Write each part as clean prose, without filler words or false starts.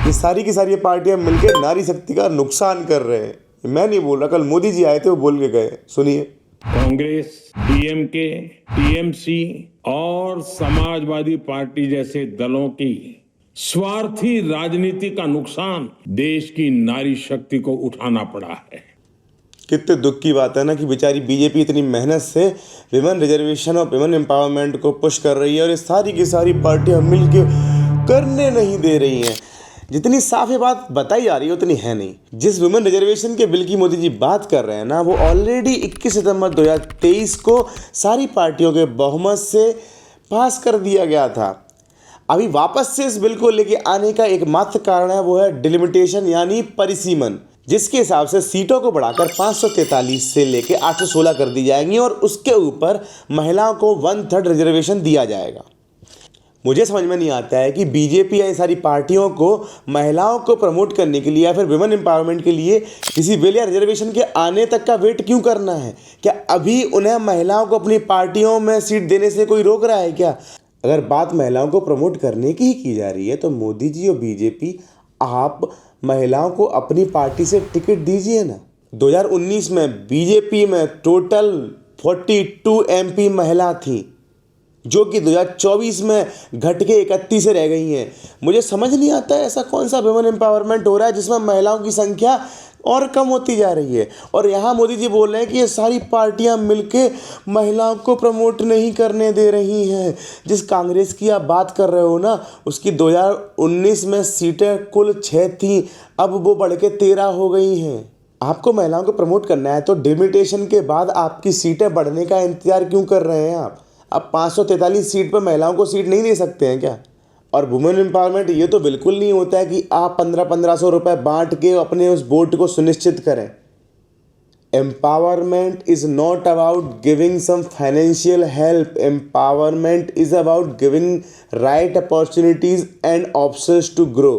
ये सारी की सारी पार्टियां मिलकर नारी शक्ति का नुकसान कर रहे हैं। मैं नहीं बोल रहा, कल मोदी जी आए थे, वो बोल के गए, सुनिए। कांग्रेस, डीएमके, टीएमसी और समाजवादी पार्टी जैसे दलों की स्वार्थी राजनीति का नुकसान देश की नारी शक्ति को उठाना पड़ा है। कितने दुख की बात है ना कि बेचारी बीजेपी इतनी मेहनत से विमेन रिजर्वेशन और विमेन एम्पावरमेंट को पुश कर रही है और ये सारी की सारी पार्टियां मिलके करने नहीं दे रही हैं। जितनी साफ ये बात बताई जा रही है उतनी है नहीं। जिस वुमेन रिजर्वेशन के बिल की मोदी जी बात कर रहे हैं ना, वो ऑलरेडी 21 सितंबर 2023 को सारी पार्टियों के बहुमत से पास कर दिया गया था। अभी वापस से इस बिल को लेके आने का एकमात्र कारण है वो है डिलिमिटेशन यानी परिसीमन, जिसके हिसाब से सीटों को बढ़ाकर 543 से लेके 816 कर दी जाएंगी और उसके ऊपर महिलाओं को 1/3 रिजर्वेशन दिया जाएगा। मुझे समझ में नहीं आता है कि बीजेपी या सारी पार्टियों को महिलाओं को प्रमोट करने के लिए या फिर विमेन एम्पावरमेंट के लिए किसी बिल या रिजर्वेशन के आने तक का वेट क्यों करना है। क्या अभी उन्हें महिलाओं को अपनी पार्टियों में सीट देने से कोई रोक रहा है क्या? अगर बात महिलाओं को प्रमोट करने की ही की जा रही है तो मोदी जी और बीजेपी, आप महिलाओं को अपनी पार्टी से टिकट दीजिए ना। 2019 में बीजेपी में टोटल 42 एमपी महिला थी, जो कि 2024 में घट के 31 रह गई हैं। मुझे समझ नहीं आता है ऐसा कौन सा वुमेन एम्पावरमेंट हो रहा है जिसमें महिलाओं की संख्या और कम होती जा रही है। और यहाँ मोदी जी बोल रहे हैं कि ये सारी पार्टियां मिलके महिलाओं को प्रमोट नहीं करने दे रही हैं। जिस कांग्रेस की आप बात कर रहे हो ना, उसकी 2019 में सीटें कुल 6 थीं, अब वो बढ़ के 13 हो गई हैं। आपको महिलाओं को प्रमोट करना है तो डिलिमिटेशन के बाद आपकी सीटें बढ़ने का इंतजार क्यों कर रहे हैं आप? अब 543 सीट पर महिलाओं को सीट नहीं दे सकते हैं क्या? और वुमेन एम्पावरमेंट ये तो बिल्कुल नहीं होता है कि आप 1500 रुपये बांट के अपने उस वोट को सुनिश्चित करें। Empowerment is not about giving some financial help, empowerment is about giving right opportunities and options to grow.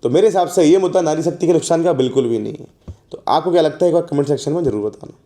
तो मेरे हिसाब से ये मुद्दा नारी शक्ति के नुकसान का बिल्कुल भी नहीं है। तो आपको क्या लगता है, एक बार कमेंट सेक्शन में ज़रूर बताना।